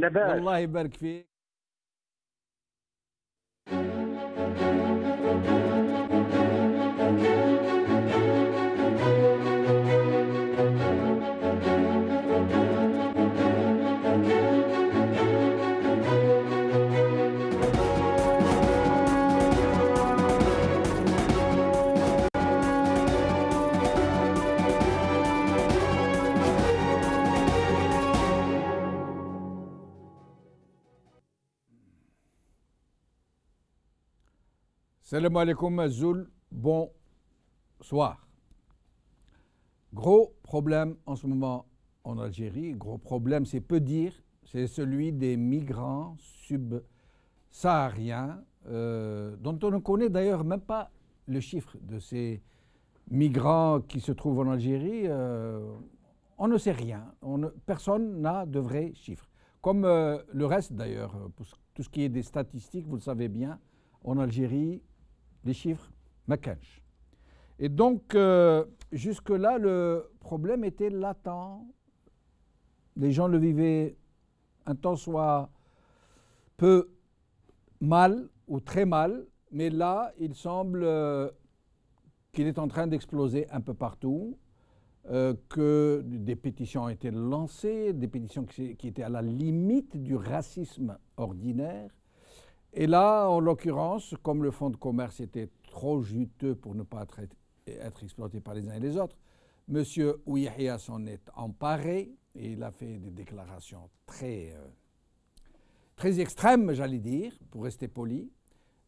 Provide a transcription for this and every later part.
لاباس. الله يبارك فيك. Salam alaikum Azul, bonsoir. Gros problème en ce moment en Algérie, gros problème c'est peu dire, c'est celui des migrants subsahariens, dont on ne connaît d'ailleurs même pas le chiffre de ces migrants qui se trouvent en Algérie. On ne sait rien, personne n'a de vrais chiffres. Comme le reste d'ailleurs, pour tout ce qui est des statistiques, vous le savez bien, en Algérie, les chiffres, maquinch. Et donc, jusque-là, le problème était latent. Les gens le vivaient un temps soit peu mal ou très mal, mais là, il semble qu'il est en train d'exploser un peu partout, que des pétitions ont été lancées, des pétitions qui étaient à la limite du racisme ordinaire. Et là, en l'occurrence, comme le fonds de commerce était trop juteux pour ne pas être exploité par les uns et les autres, M. Ouihia s'en est emparé et il a fait des déclarations très extrêmes, j'allais dire, pour rester poli.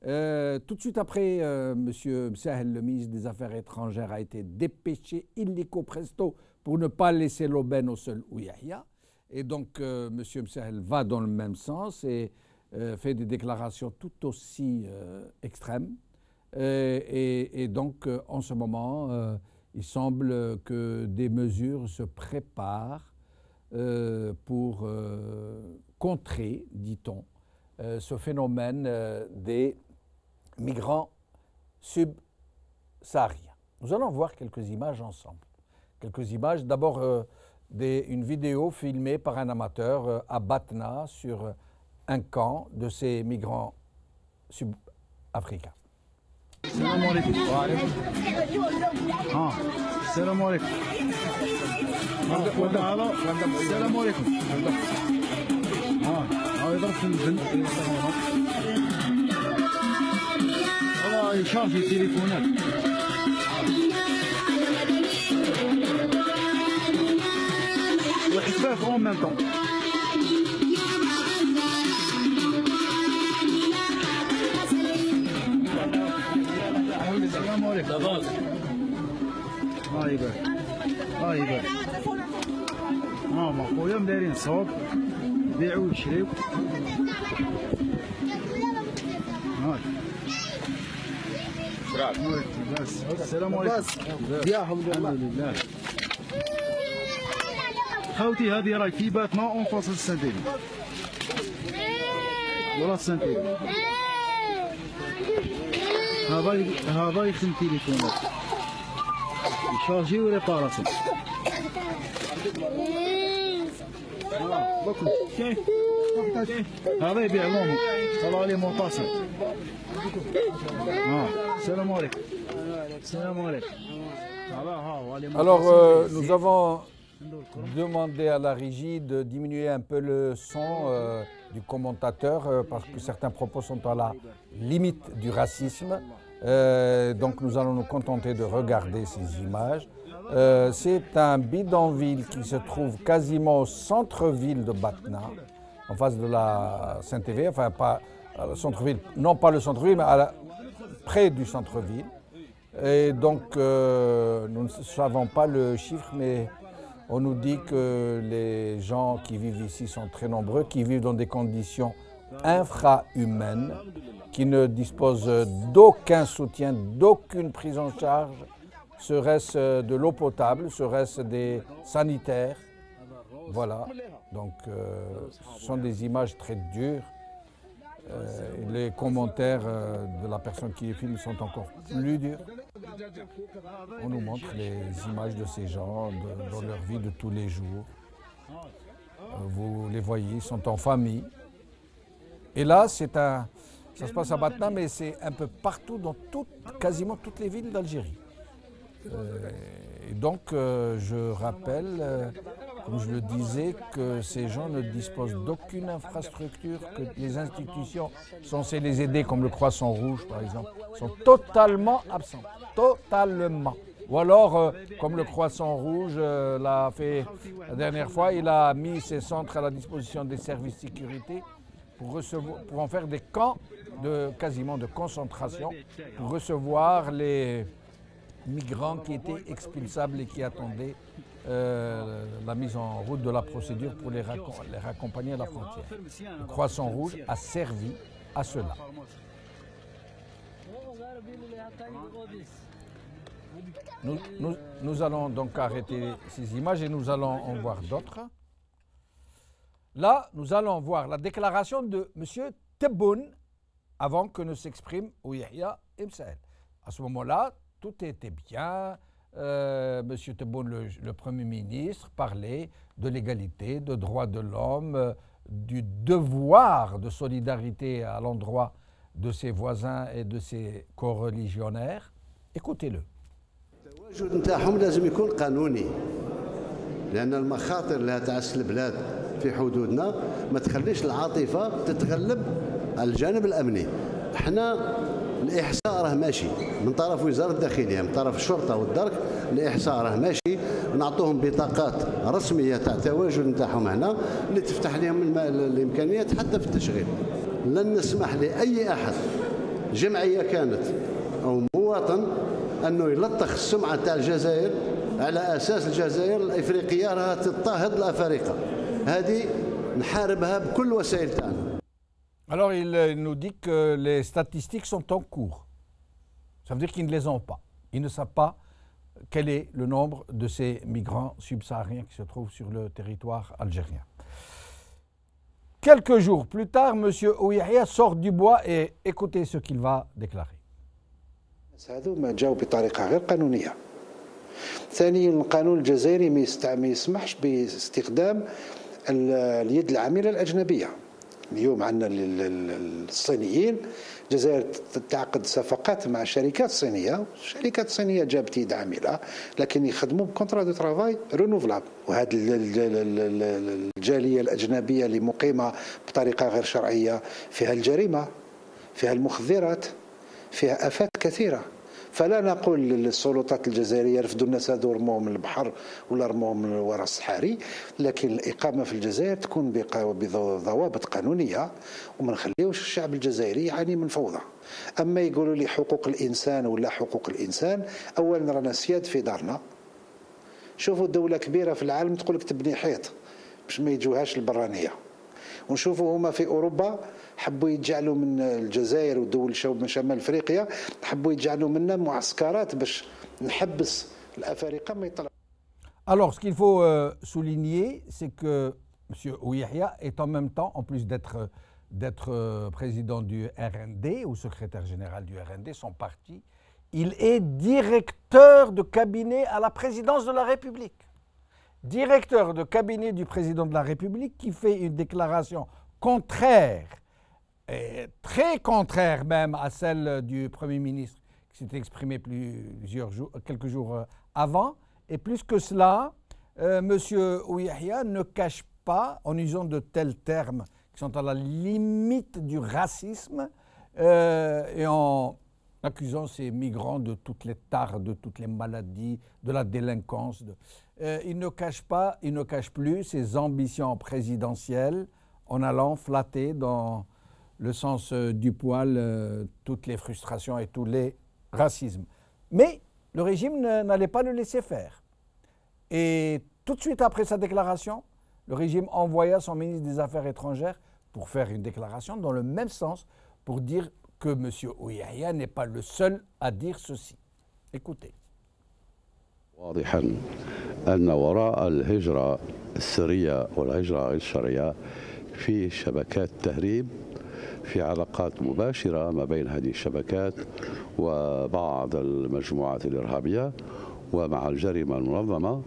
Tout de suite après, M. Msahel, le ministre des Affaires étrangères, a été dépêché illico presto pour ne pas laisser l'aubaine au seul Ouihia. Et donc, M. Msahel va dans le même sens et fait des déclarations tout aussi extrêmes. Et donc, en ce moment, il semble que des mesures se préparent pour contrer, dit-on, ce phénomène des migrants subsahariens. Nous allons voir quelques images ensemble. Quelques images, d'abord une vidéo filmée par un amateur à Batna sur un camp de ces migrants sud-africains. Salam alaikum. Wa alaikum. Salam alaikum. Salam alaikum. يضرب في البنت والله يشارجي التليفونات وحفاف اون ميم طون. السلام عليكم. الله يبارك. الله يبارك. ماما خويا مدايرين صوب بيعوا ويشريوا. السلام عليكم. ياهم الحمد لله. خوتي هذه راهي في باتنا اون فاصل السنتين. ولا السنتين. هذا يخدم تليفونات يشارجي وريباراسيون. هذا يبيع لهم طلع عليه موطاسه. السلام عليكم. السلام عليكم. Alors, nous avons demandé à la régie de diminuer un peu le son du commentateur parce que certains propos sont à la limite du racisme. Donc nous allons nous contenter de regarder ces images. C'est un bidonville qui se trouve quasiment au centre-ville de Batna, en face de la Saint-TV, enfin pas le centre-ville, non pas le centre-ville, mais près du centre-ville. Et donc nous ne savons pas le chiffre, mais on nous dit que les gens qui vivent ici sont très nombreux, qui vivent dans des conditions infrahumaines, qui ne disposent d'aucun soutien, d'aucune prise en charge, serait-ce de l'eau potable, serait-ce des sanitaires. Voilà, donc ce sont des images très dures. Les commentaires de la personne qui les filme sont encore plus durs. On nous montre les images de ces gens dans leur vie de tous les jours. vous les voyez, ils sont en famille. Et là, ça se passe à Batna, mais c'est un peu partout dans quasiment toutes les villes d'Algérie. Et donc, je rappelle, comme je le disais, que ces gens ne disposent d'aucune infrastructure, que les institutions censées les aider, comme le Croissant Rouge par exemple, sont totalement absentes. Totalement. Ou alors, comme le Croissant Rouge l'a fait la dernière fois, il a mis ses centres à la disposition des services de sécurité pour en faire des camps quasiment de concentration, pour recevoir les migrants qui étaient expulsables et qui attendaient la mise en route de la procédure pour les raccompagner à la frontière. Le Croissant Rouge a servi à cela. Nous allons donc arrêter ces images et nous allons en voir d'autres. Là, nous allons voir la déclaration de M. Tebboune avant que ne s'exprime Ouihia Ibn Saïd. À ce moment-là, tout était bien. M. Tebboune, le Premier ministre, parlait de l'égalité, de droits de l'homme, du devoir de solidarité à l'endroit de ses voisins et de ses coreligionnaires. Écoutez-le. التواجد نتاعهم لازم يكون قانوني لأن المخاطر اللي تعس البلاد في حدودنا ما تخليش العاطفة تتغلب على الجانب الأمني. احنا الإحصاء راه ماشي من طرف وزارة الداخلية، من طرف الشرطة والدرك، الإحصاء راه ماشي، نعطوهم بطاقات رسمية تاع التواجد نتاعهم هنا اللي تفتح لهم الإمكانيات حتى في التشغيل. لن نسمح لأي أحد جمعية كانت أو مواطن أنه يلطخ السمعة تاع الجزائر على أساس الجزائر الإفريقية راها تضطهد الأفارقة. هذه نحاربها بكل وسائل تاعنا. Alors il nous dit que les statistiques sont en cours. Ça veut dire qu'ils ne les ont pas. Ils ne savent pas quel est le nombre de ces migrants subsahariens qui se trouvent sur le territoire algérien. Quelques jours plus tard, M. Ouihia sort du bois et écoutez ce qu'il va déclarer. هذو ما جاوا بطريقة غير قانونية. ثانيا القانون الجزائري ما يسمحش باستخدام اليد العاملة الأجنبية. اليوم عندنا الصينيين، الجزائر تعقد صفقات مع شركات صينية، الشركات الصينية جابت يد عاملة لكن يخدموا بكونترا دو ترافاي رينوفلابل. وهذه الجالية الأجنبية اللي مقيمة بطريقة غير شرعية فيها الجريمة، فيها المخدرات، فيها آفات كثيرة. فلا نقول للسلطات الجزائرية رفدوا الناس هذو رموهم من البحر ولا رموهم من وراء الصحاري، لكن الإقامة في الجزائر تكون بضوابط قانونية وما نخليوش الشعب الجزائري يعاني من فوضى. أما يقولوا لي حقوق الإنسان ولا حقوق الإنسان، أولا رانا سياد في دارنا. شوفوا دولة كبيرة في العالم تقول لك تبني حيط باش ما يجوهاش البرانية، ونشوفوا هما في أوروبا حبوا يجعلوا من الجزائر ودول شمال افريقيا حبوا يجعلوا منا معسكرات باش نحبس الافارقه ما يطلعوا. Alors ce qu'il faut souligner, c'est que M. Ouihia est en même temps, en plus d'être président du RND ou secrétaire général du RND, son parti, il est directeur de cabinet à la présidence de la République. Directeur de cabinet du président de la République qui fait une déclaration contraire, et très contraire même à celle du Premier ministre qui s'est exprimé quelques jours avant. Et plus que cela, M. Ouihia ne cache pas, en usant de tels termes qui sont à la limite du racisme et en accusant ces migrants de toutes les tares, de toutes les maladies, de la délinquance. Il ne cache plus ses ambitions présidentielles en allant flatter dans le sens du poil toutes les frustrations et tous les racismes. Mais le régime n'allait pas le laisser faire. Et tout de suite après sa déclaration, le régime envoya son ministre des Affaires étrangères pour faire une déclaration dans le même sens, pour dire que M. Ouihia n'est pas le seul à dire ceci. Écoutez. واضحا أن وراء الهجرة السرية والهجرة غير الشرعية في شبكات تهريب، في علاقات مباشرة ما بين هذه الشبكات وبعض المجموعات الإرهابية ومع الجريمة المنظمة.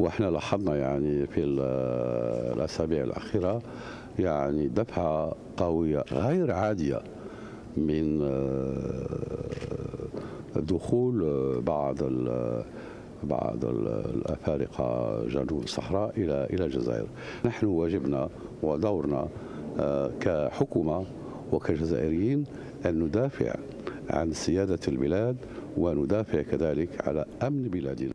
واحنا لاحظنا يعني في الاسابيع الاخيره يعني دفعه قويه غير عاديه من دخول بعض الافارقه جنوب الصحراء الى الجزائر. نحن واجبنا ودورنا كحكومه وكجزائريين ان ندافع عن سياده البلاد وندافع كذلك على امن بلادنا.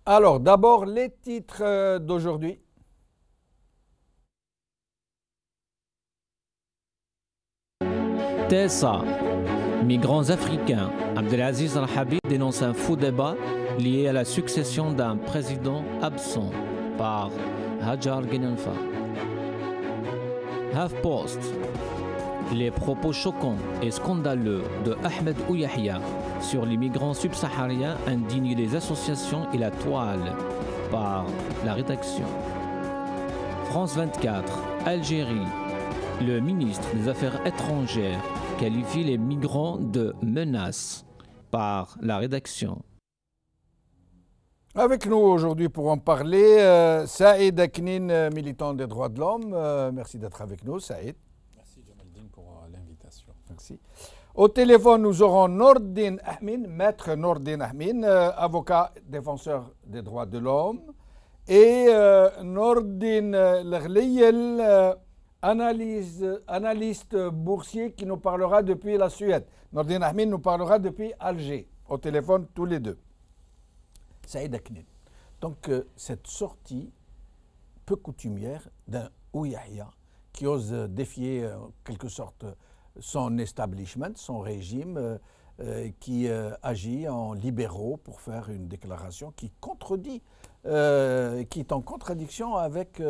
Alors, d'abord, les titres d'aujourd'hui. TSA. Migrants africains. Abdelaziz Rahabi dénonce un faux débat lié à la succession d'un président absent par Hajar Genanfa. HuffPost. Les propos choquants et scandaleux de Ahmed Ouyahia sur les migrants subsahariens indignent les associations et la toile par la rédaction. France 24, Algérie. Le ministre des Affaires étrangères qualifie les migrants de menaces par la rédaction. Avec nous aujourd'hui pour en parler, Saïd Aknin, militant des droits de l'homme. Merci d'être avec nous, Saïd. Merci Jamaldine pour l'invitation. Merci. Au téléphone, nous aurons Nordin Ahmin, maître Nordin Ahmin, avocat défenseur des droits de l'homme, et Nordin Lerliyel, analyste boursier qui nous parlera depuis la Suède. Nordin Ahmin nous parlera depuis Alger. Au téléphone, tous les deux. Saïd Aknin. Donc, cette sortie peu coutumière d'un Ouyahia qui ose défier en quelque sorte son establishment, son régime, qui agit en libéraux pour faire une déclaration qui contredit, qui est en contradiction avec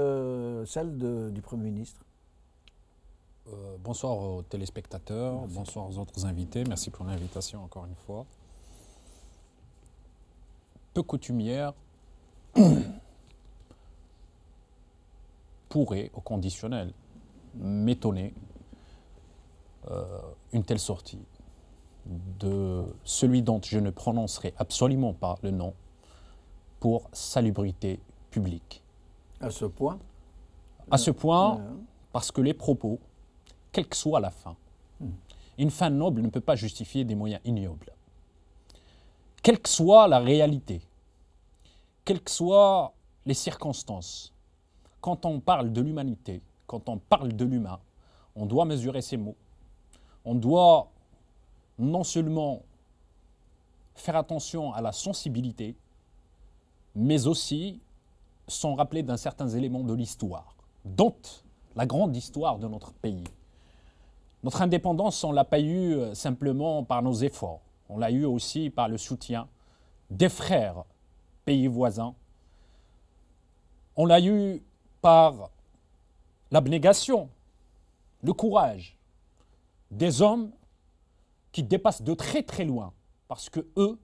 celle du Premier ministre. Bonsoir aux téléspectateurs, merci. Bonsoir aux autres invités, merci pour l'invitation encore une fois. Peu coutumière pourrait, au conditionnel, m'étonner une telle sortie de celui dont je ne prononcerai absolument pas le nom pour salubrité publique. À ce point? À ce point, parce que les propos, quelle que soit la fin, une fin noble ne peut pas justifier des moyens ignobles. Quelle que soit la réalité, quelles que soient les circonstances, quand on parle de l'humanité, quand on parle de l'humain, on doit mesurer ses mots. On doit non seulement faire attention à la sensibilité, mais aussi s'en rappeler d'un certain élément de l'histoire, dont la grande histoire de notre pays. Notre indépendance, on ne l'a pas eue simplement par nos efforts, on l'a eue aussi par le soutien des frères pays voisins, on l'a eue par l'abnégation, le courage des hommes qui dépassent de très très loin, parce que eux,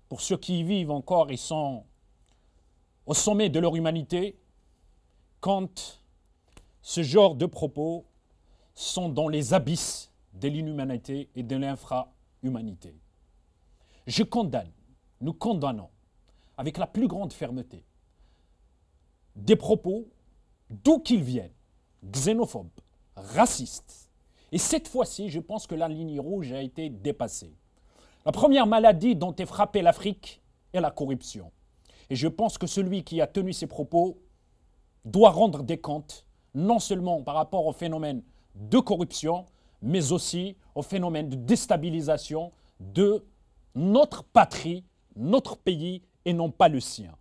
pour ceux qui y vivent encore, ils sont au sommet de leur humanité, quand ce genre de propos sont dans les abysses de l'inhumanité et de l'infra-humanité. Je condamne, nous condamnons, avec la plus grande fermeté, des propos, d'où qu'ils viennent, xénophobes, racistes. Et cette fois-ci, je pense que la ligne rouge a été dépassée. La première maladie dont est frappée l'Afrique est la corruption. Et je pense que celui qui a tenu ces propos doit rendre des comptes, non seulement par rapport au phénomène de corruption, mais aussi au phénomène de déstabilisation de notre patrie, notre pays, et non pas le sien.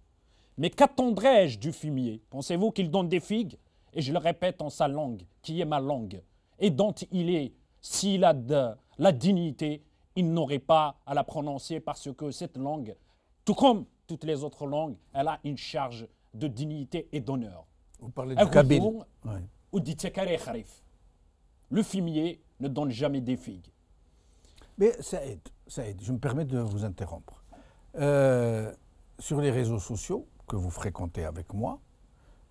Mais qu'attendrai-je du fumier? Pensez-vous qu'il donne des figues? Et je le répète en sa langue, qui est ma langue, et dont il est, s'il a de la dignité, il n'aurait pas à la prononcer parce que cette langue, tout comme toutes les autres langues, elle a une charge de dignité et d'honneur. Vous parlez du kabyle. Ou du tsekare kharif. Le fumier ne donne jamais des figues. Mais Saïd, je me permets de vous interrompre. Sur les réseaux sociaux que vous fréquentez avec moi,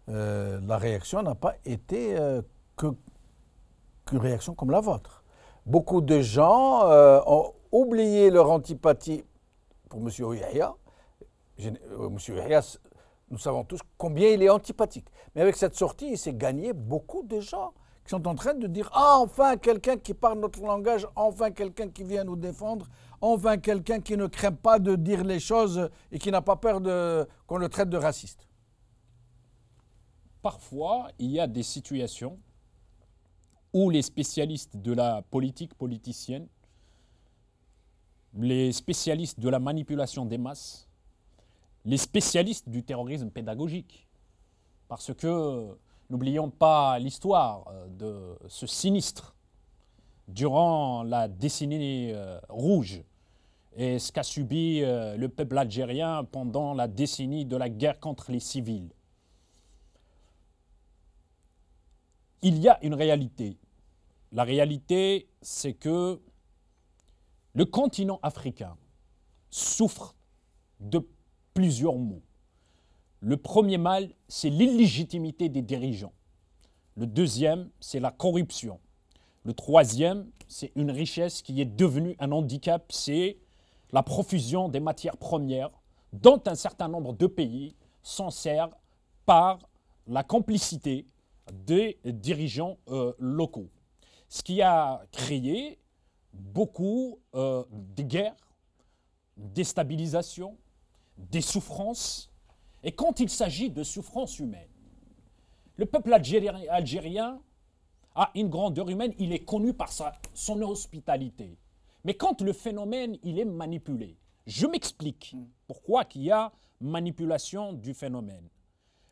la réaction n'a pas été qu'une réaction comme la vôtre. Beaucoup de gens ont oublié leur antipathie pour M. Ouyahia. M. Ouyahia nous savons tous combien il est antipathique. Mais avec cette sortie, il s'est gagné beaucoup de gens qui sont en train de dire « Ah, enfin quelqu'un qui parle notre langage, enfin quelqu'un qui vient nous défendre, enfin quelqu'un qui ne craint pas de dire les choses et qui n'a pas peur qu'on le traite de raciste. » Parfois, il y a des situations où les spécialistes de la politique politicienne, les spécialistes de la manipulation des masses, les spécialistes du terrorisme pédagogique, parce que n'oublions pas l'histoire de ce sinistre durant la décennie rouge et ce qu'a subi le peuple algérien pendant la décennie de la guerre contre les civils. Il y a une réalité. La réalité, c'est que le continent africain souffre de plusieurs maux. Le premier mal, c'est l'illégitimité des dirigeants. Le deuxième, c'est la corruption. Le troisième, c'est une richesse qui est devenue un handicap, c'est la profusion des matières premières dont un certain nombre de pays s'en servent par la complicité des dirigeants locaux. Ce qui a créé beaucoup de guerres, déstabilisation, des souffrances. Et quand il s'agit de souffrances humaines, le peuple algérien a une grandeur humaine, il est connu par son hospitalité. Mais quand le phénomène il est manipulé, je m'explique pourquoi il y a manipulation du phénomène.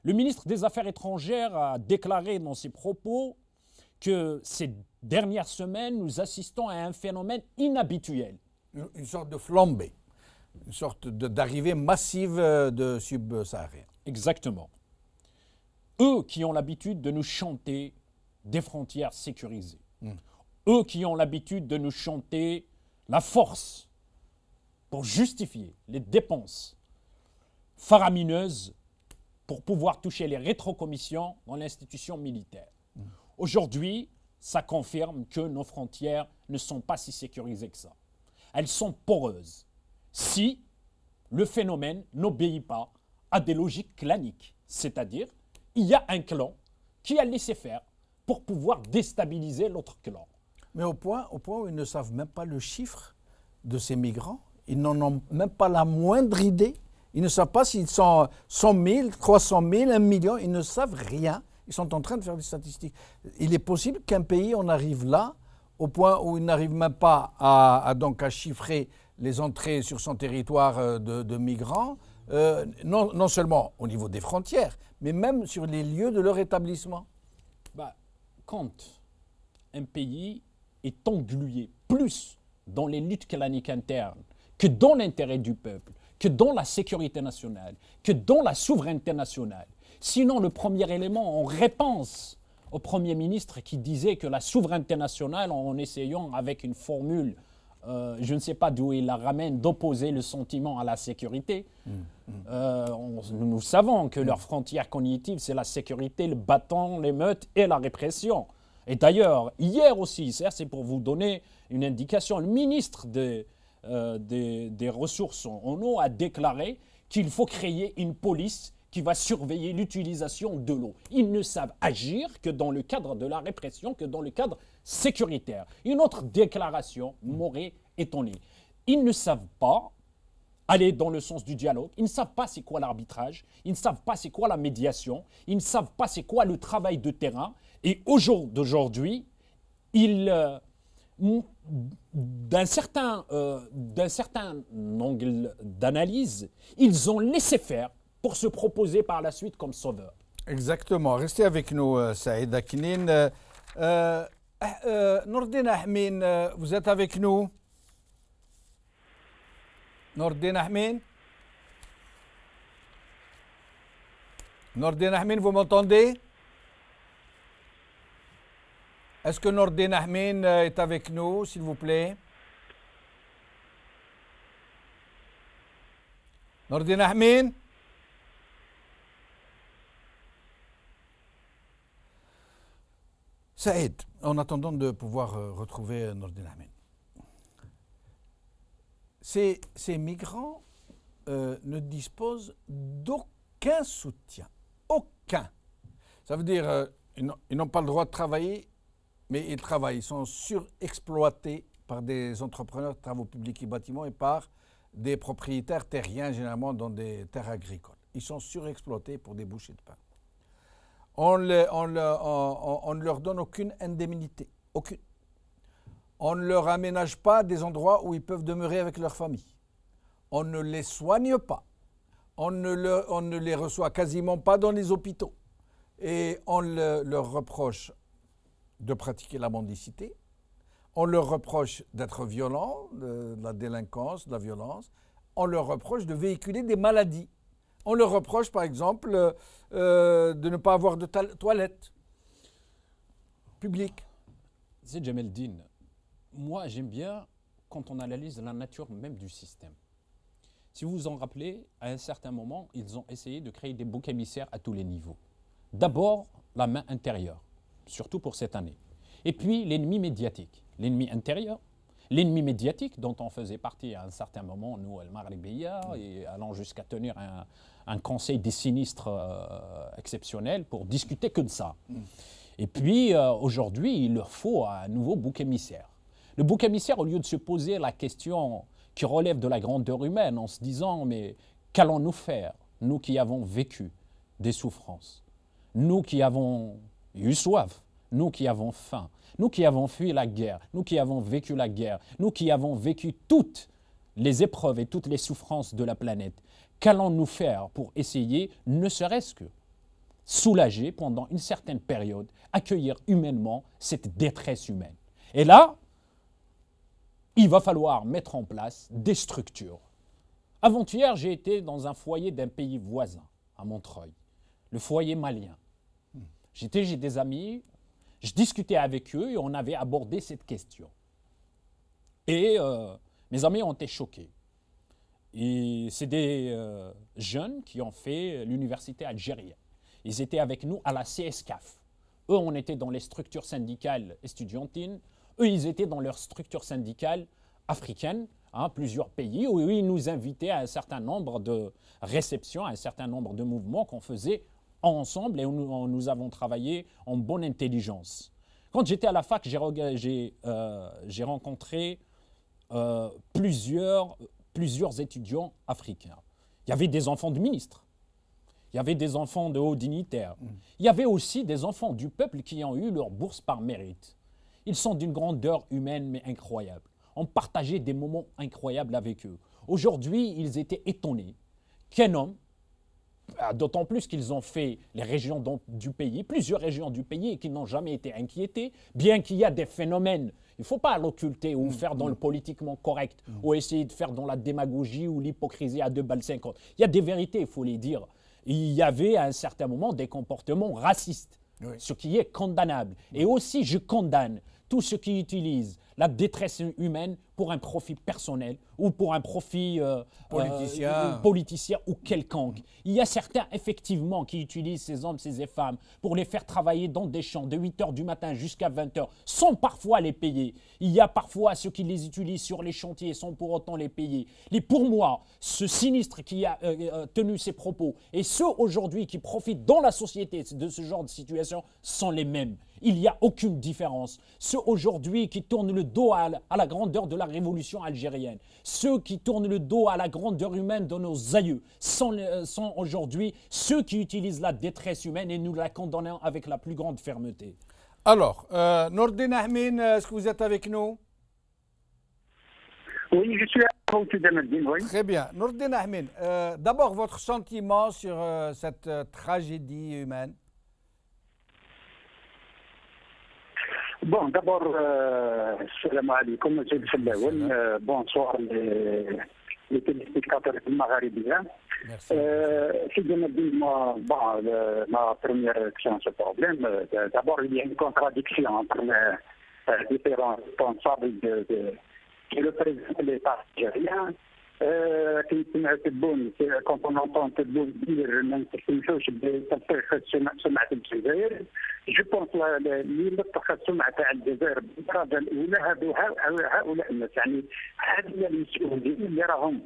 Le ministre des Affaires étrangères a déclaré dans ses propos que ces dernières semaines, nous assistons à un phénomène inhabituel. Une sorte de flambée, une sorte d'arrivée massive de subsahariens. Exactement. Eux qui ont l'habitude de nous chanter des frontières sécurisées. Eux qui ont l'habitude de nous chanter la force pour justifier les dépenses faramineuses pour pouvoir toucher les rétrocommissions dans l'institution militaire. Aujourd'hui, ça confirme que nos frontières ne sont pas si sécurisées que ça. Elles sont poreuses si le phénomène n'obéit pas à des logiques claniques. C'est-à-dire, il y a un clan qui a laissé faire pour pouvoir déstabiliser l'autre clan. Mais au point où ils ne savent même pas le chiffre de ces migrants, ils n'en ont même pas la moindre idée. Ils ne savent pas s'ils sont 100 000, 300 000, 1 million, ils ne savent rien. Ils sont en train de faire des statistiques. Il est possible qu'un pays en arrive là, au point où il n'arrive même pas à chiffrer les entrées sur son territoire de migrants, non seulement au niveau des frontières, mais même sur les lieux de leur établissement. Quand un pays est englué plus dans les luttes claniques internes que dans l'intérêt du peuple, que dans la sécurité nationale, que dans la souveraineté nationale. Sinon, le premier élément, on répense au Premier ministre qui disait que la souveraineté nationale, en essayant avec une formule, je ne sais pas d'où il la ramène, d'opposer le sentiment à la sécurité. Nous savons que leur frontière cognitive, c'est la sécurité, le bâton, l'émeute et la répression. Et d'ailleurs, hier aussi, c'est pour vous donner une indication, le ministre des ressources en eau a déclaré qu'il faut créer une police qui va surveiller l'utilisation de l'eau. Ils ne savent agir que dans le cadre de la répression, que dans le cadre sécuritaire. Une autre déclaration m'aurait étonné. Ils ne savent pas aller dans le sens du dialogue, ils ne savent pas c'est quoi l'arbitrage, ils ne savent pas c'est quoi la médiation, ils ne savent pas c'est quoi le travail de terrain. Et au jour d'aujourd'hui, d'un certain angle d'analyse, ils ont laissé faire pour se proposer par la suite comme sauveur. Exactement. Restez avec nous, Saïd Aknin. Nordin Ahmin, vous êtes avec nous? Nordin Ahmin? Nordin Ahmin, vous m'entendez? Est-ce que Nordin Ahmin est avec nous, s'il vous plaît? Nordin Ahmin? Saïd, en attendant de pouvoir retrouver Nordin Ahmin, ces migrants ne disposent aucun soutien. Aucun. Ça veut dire ils n'ont pas le droit de travailler, mais ils travaillent. Ils sont surexploités par des entrepreneurs de travaux publics et bâtiments et par des propriétaires terriens, généralement dans des terres agricoles. Ils sont surexploités pour des bouchées de pain. On ne leur donne aucune indemnité, aucune. On ne leur aménage pas des endroits où ils peuvent demeurer avec leur famille. On ne les soigne pas. On ne les reçoit quasiment pas dans les hôpitaux. Et on leur reproche de pratiquer la mendicité. On leur reproche d'être violents, de la délinquance, de la violence. On leur reproche de véhiculer des maladies. On leur reproche, par exemple, de ne pas avoir de toilettes publiques. C'est Djemeldine. Moi, j'aime bien quand on analyse la nature même du système. Si vous vous en rappelez, à un certain moment, ils ont essayé de créer des boucs émissaires à tous les niveaux. D'abord, la main intérieure, surtout pour cette année. Et puis, l'ennemi médiatique. L'ennemi intérieur, l'ennemi médiatique dont on faisait partie à un certain moment, nous, El Maghribiya, et allant jusqu'à tenir un conseil des sinistres exceptionnel pour discuter que de ça. Et puis, aujourd'hui, il leur faut un nouveau bouc émissaire. Le bouc émissaire, au lieu de se poser la question qui relève de la grandeur humaine en se disant « mais qu'allons-nous faire, nous qui avons vécu des souffrances, nous qui avons eu soif, nous qui avons faim, nous qui avons fui la guerre, nous qui avons vécu la guerre, nous qui avons vécu toutes les épreuves et toutes les souffrances de la planète, qu'allons-nous faire pour essayer, ne serait-ce que soulager pendant une certaine période, accueillir humainement cette détresse humaine ?» Et là, il va falloir mettre en place des structures. Avant-hier, j'ai été dans un foyer d'un pays voisin, à Montreuil, le foyer malien. J'ai des amis, je discutais avec eux et on avait abordé cette question. Et mes amis ont été choqués. Et c'est des jeunes qui ont fait l'université algérienne. Ils étaient avec nous à la CSCAF. Eux, on était dans les structures syndicales estudiantines. Eux, ils étaient dans leurs structures syndicales africaines, plusieurs pays, où ils nous invitaient à un certain nombre de réceptions, à un certain nombre de mouvements qu'on faisait ensemble et où nous avons travaillé en bonne intelligence. Quand j'étais à la fac, j'ai rencontré plusieurs étudiants africains. Il y avait des enfants de ministres, il y avait des enfants de hauts dignitaires, il y avait aussi des enfants du peuple qui ont eu leur bourse par mérite. Ils sont d'une grandeur humaine mais incroyable. On partageait des moments incroyables avec eux. Aujourd'hui, ils étaient étonnés qu'un homme, d'autant plus qu'ils ont fait les régions du pays, plusieurs régions du pays, et qu'ils n'ont jamais été inquiétés, bien qu'il y a des phénomènes. Il ne faut pas l'occulter ou faire dans le politiquement correct ou essayer de faire dans la démagogie ou l'hypocrisie à 2 balles 50. Il y a des vérités, il faut les dire. Il y avait à un certain moment des comportements racistes, ce qui est condamnable. Et aussi, je condamne tous ceux qui utilisent la détresse humaine pour un profit personnel ou pour un profit politicien ou quelconque. Il y a certains, effectivement, qui utilisent ces hommes, ces femmes pour les faire travailler dans des champs de 8 h du matin jusqu'à 20 h, sans parfois les payer. Il y a parfois ceux qui les utilisent sur les chantiers sans pour autant les payer. Et pour moi, ce sinistre qui a tenu ces propos et ceux aujourd'hui qui profitent dans la société de ce genre de situation sont les mêmes. Il n'y a aucune différence. Ceux aujourd'hui qui tournent le dos à la grandeur de la révolution algérienne, ceux qui tournent le dos à la grandeur humaine de nos aïeux, sont aujourd'hui ceux qui utilisent la détresse humaine et nous la condamnons avec la plus grande fermeté. Alors, Nourdine Ahmin, est-ce que vous êtes avec nous? Oui, je suis avec vous, oui. Très bien. Nourdine Ahmin, d'abord votre sentiment sur cette tragédie humaine. Bon, d'abord, salam alaikum, bonsoir les téléspectateurs du Maghrébien. C'est moi, ma première réaction à ce problème. D'abord, il y a une contradiction entre les différents responsables qui représentent l'État algérien. Quand on entend Tebboune dire je pense اللي لطخت سمعة تاع الجزائر بالدرجة الأولى هؤلاء الناس يعني هذه المسؤولين اللي راهم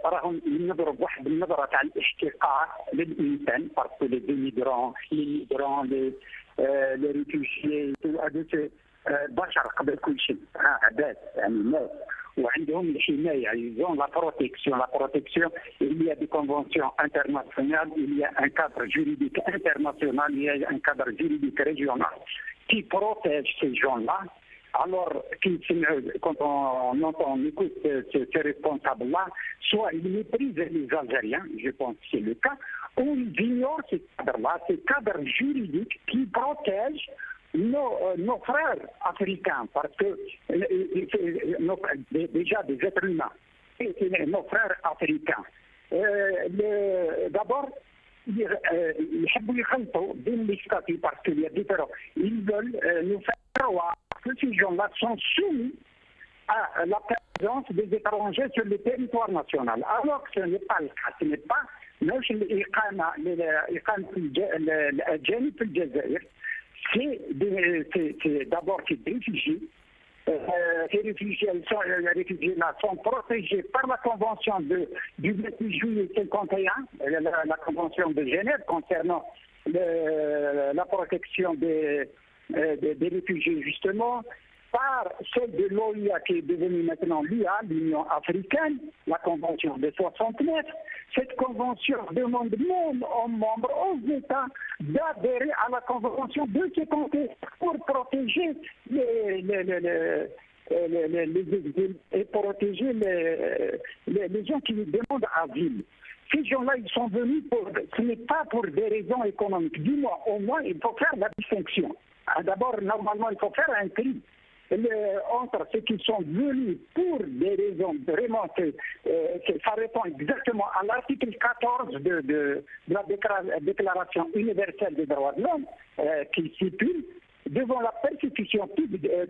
راهم ينظروا بواحد النظره تاع الاحتقار للانسان باسكو لي ميغرون لي ريفوجي هذوك بشر قبل كل شيء عباد يعني ناس وعندهم الحمايه يعني زون لا بروتيكسيون il y a des conventions internationales il y a un cadre juridique international il y a un cadre juridique régional qui protège ces gens-là. Alors, quand on écoute ces responsables-là, soit ils méprisent les Algériens, je pense que c'est le cas, ou ils ignorent ce cadre-là, ce cadre juridique qui protège nos frères africains, parce que déjà des êtres humains, nos frères africains. D'abord, يحبوا يخلطوا بين les statuts parce qu'il y a différents. Ils veulent nous faire croire que ces gens-là sont soumis à la présence des étrangers sur le territoire national. Alors que ce n'est pas le cas. Ce n'est pas مش الإقامة الأجانب في الجزائر. C'est d'abord des réfugiés. Ces réfugiés-là sont protégés par la Convention du 28 juillet 1951, la Convention de Genève concernant la protection des réfugiés, justement, par celle de l'OIA qui est devenue maintenant l'UA, l'Union africaine, la Convention de 69. Cette convention demande même aux membres, aux États, d'adhérer à la Convention de 51 pour protéger et protéger les gens qui demandent asile. Ces gens-là, ils sont venus ce n'est pas pour des raisons économiques. Du moins, au moins, il faut faire la distinction. D'abord, normalement, il faut faire un tri entre ceux qui sont venus pour des raisons vraiment ça répond exactement à l'article 14 de la Déclaration universelle des droits de l'homme qui stipule devant la persécution,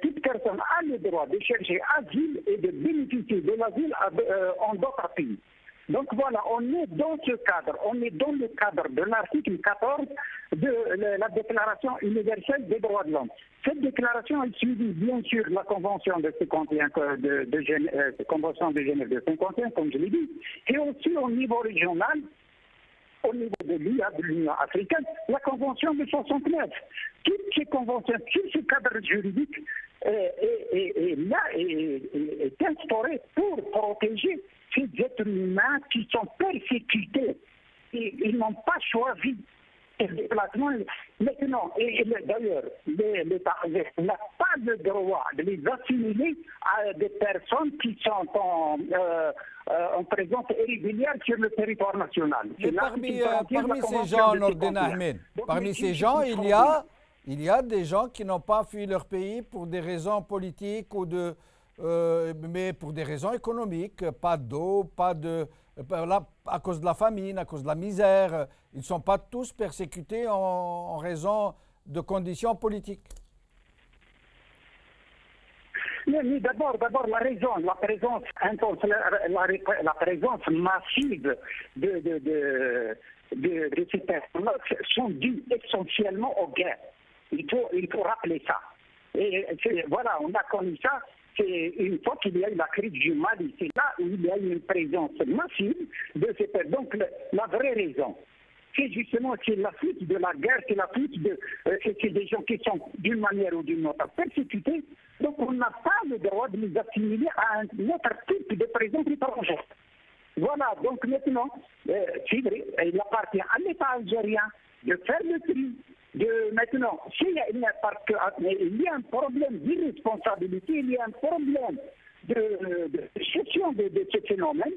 toute personne a le droit de chercher asile et de bénéficier de l'asile en d'autres pays. Donc voilà, on est dans ce cadre, on est dans le cadre de l'article 14 de la Déclaration universelle des droits de l'homme. Cette déclaration est suivie bien sûr la Convention de 51 Convention de Genève de 51, comme je l'ai dit, et aussi au niveau régional, au niveau de l'UA, de l'Union africaine, la Convention de 69. Toutes ces conventions, tout ce cadre juridique est instauré pour protéger ces êtres humains qui sont persécutés. Ils n'ont pas choisi ce déplacement. Maintenant, et d'ailleurs, l'État n'a pas le droit de les assimiler à des personnes qui sont en présence irrégulière sur le territoire national. Parmi ces gens, Nordin Ahmed, parmi ces gens, il y a des gens qui n'ont pas fui leur pays pour des raisons politiques ou mais pour des raisons économiques, pas d'eau, à cause de la famine, à cause de la misère. Ils ne sont pas tous persécutés en raison de conditions politiques. Mais d'abord la raison, la présence massive de ces personnes sont dues essentiellement aux guerres. Il faut rappeler ça. Et voilà, on a connu ça. C'est une fois qu'il y a eu la crise du Mali, c'est là où il y a eu une présence massive de ces personnes. Donc la vraie raison, c'est justement la fuite de la guerre, c'est la fuite c'est des gens qui sont d'une manière ou d'une autre persécutés. Donc on n'a pas le droit de les assimiler à un autre type de présence étrangère. Voilà, donc maintenant, c'est vrai, il appartient à l'État algérien de faire le tri. Maintenant, s'il y a un problème d'irresponsabilité, il y a un problème de gestion de ce phénomène.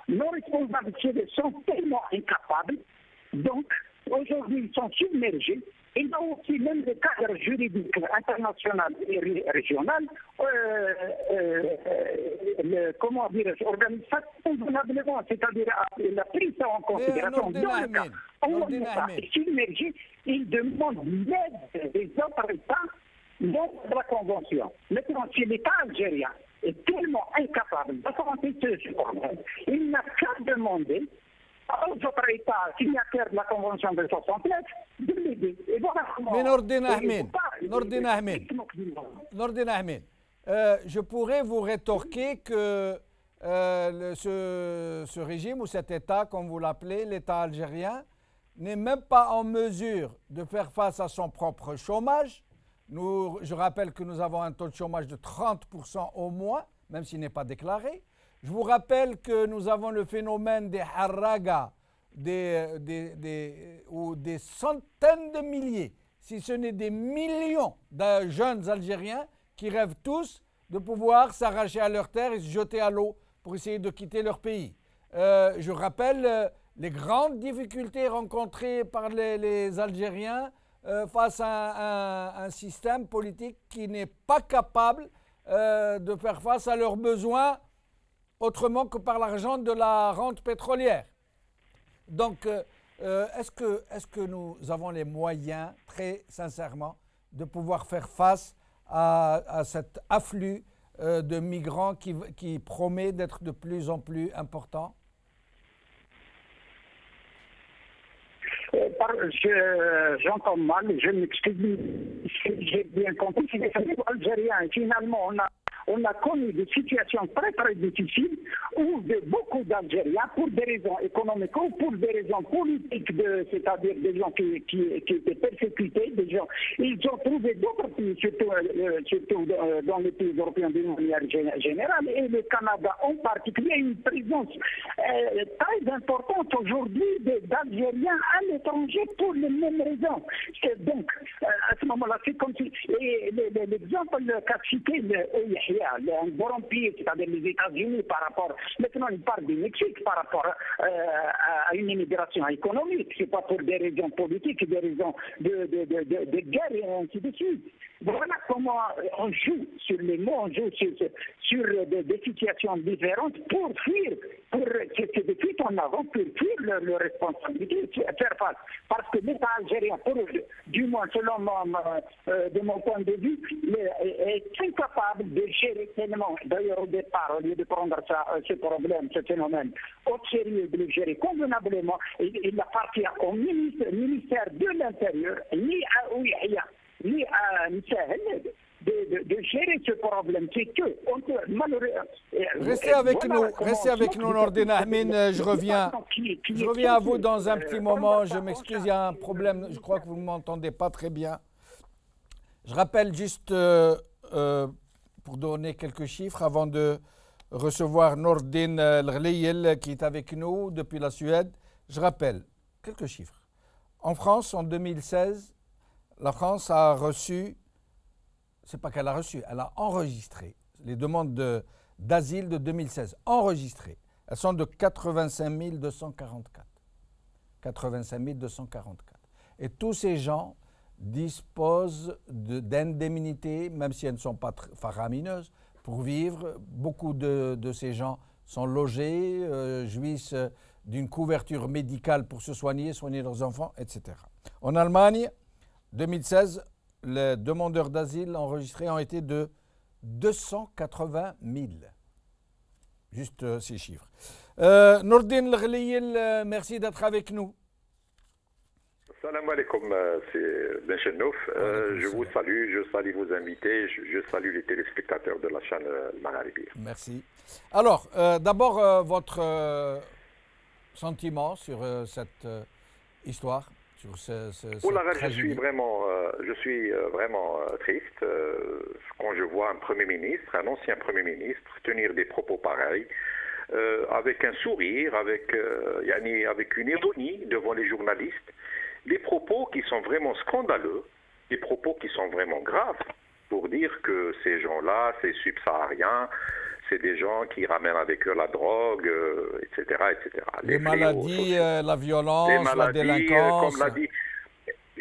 Nos responsables sont tellement incapables, donc aujourd'hui ils sont submergés. Il y a aussi même le cadre juridique international et régional, comment dirais-je, organise ça convenablement, c'est-à-dire la prise en considération dans le cas où l'État est submergé, il demande l'aide des autres États dans la Convention. Maintenant, si l'État algérien est tellement incapable d'affronter ce problème, il n'a qu'à demander aux autres États signataires de la Convention de 69 de l'aider. Et voilà comment... Mais Nordin Ahmed, je pourrais vous rétorquer que ce régime ou cet État, comme vous l'appelez, l'État algérien, n'est même pas en mesure de faire face à son propre chômage. Je rappelle que nous avons un taux de chômage de 30% au moins, même s'il n'est pas déclaré. Je vous rappelle que nous avons le phénomène des harragas, ou des centaines de milliers, si ce n'est des millions de jeunes Algériens qui rêvent tous de pouvoir s'arracher à leur terre et se jeter à l'eau pour essayer de quitter leur pays. Je rappelle les grandes difficultés rencontrées par les Algériens face à un système politique qui n'est pas capable de faire face à leurs besoins autrement que par l'argent de la rente pétrolière. Donc, est-ce que nous avons les moyens, très sincèrement, de pouvoir faire face à cet afflux de migrants qui promet d'être de plus en plus important? J'entends mal, je m'excuse. J'ai bien compris. C'est des Algériens. Et finalement, on a connu des situations très très difficiles où beaucoup d'Algériens, pour des raisons économiques ou pour des raisons politiques, c'est-à-dire des gens qui étaient persécutés, des gens, ils ont trouvé d'autres pays, surtout dans les pays européens d'une manière générale, et le Canada en particulier, une présence très importante aujourd'hui d'Algériens à l'étranger pour les mêmes raisons. Donc, à ce moment-là, c'est comme si l'exemple qu'a cité un bon pays, c'est-à-dire les États-Unis par rapport, maintenant il parle du Mexique par rapport à une immigration économique, c'est pas pour des raisons politiques, des raisons de guerre et ainsi de suite. Voilà comment on joue sur les mots, on joue sur des situations différentes pour fuir, c'est de suite en avant, pour fuir leurs responsabilités, faire face. Parce que l'État algérien, du moins selon de mon point de vue, est incapable de gérer tellement. D'ailleurs, au départ, au lieu de prendre ce problème, ce phénomène au sérieux, de le gérer convenablement, il appartient au ministère de l'Intérieur, ni à Ouihia, ni à Missahel, de gérer ce problème. C'est que on peut malheureusement. Restez avec nous, Nordine Ahmin. Je reviens à vous dans un petit moment. Je m'excuse, il y a un problème. Je crois que vous ne m'entendez pas très bien. Je rappelle juste, pour donner quelques chiffres, avant de recevoir Nordine Lghliyel qui est avec nous depuis la Suède. Je rappelle quelques chiffres. En France, en 2016, la France a reçu, c'est pas qu'elle a reçu, elle a enregistré les demandes d'asile de 2016, enregistrées. Elles sont de 85 244. 85 244. Et tous ces gens disposent d'indemnités, même si elles ne sont pas faramineuses, pour vivre. Beaucoup de ces gens sont logés, jouissent d'une couverture médicale pour se soigner leurs enfants, etc. En Allemagne, 2016, les demandeurs d'asile enregistrés ont été de 280 000. Juste ces chiffres. Nordine Lghliyel, merci d'être avec nous. Salam alaikum, c'est Ben Chennouf. Je vous salue, je salue vos invités, je salue les téléspectateurs de la chaîne Al-Magharibi. Merci. Alors, d'abord, votre sentiment sur cette histoire, sur je suis vraiment triste quand je vois un Premier ministre, un ancien Premier ministre, tenir des propos pareils, avec un sourire, avec une ironie devant les journalistes. Des propos qui sont vraiment scandaleux, des propos qui sont vraiment graves, pour dire que ces gens-là, ces subsahariens, c'est des gens qui ramènent avec eux la drogue, etc., etc. Les maladies, la violence, la délinquance.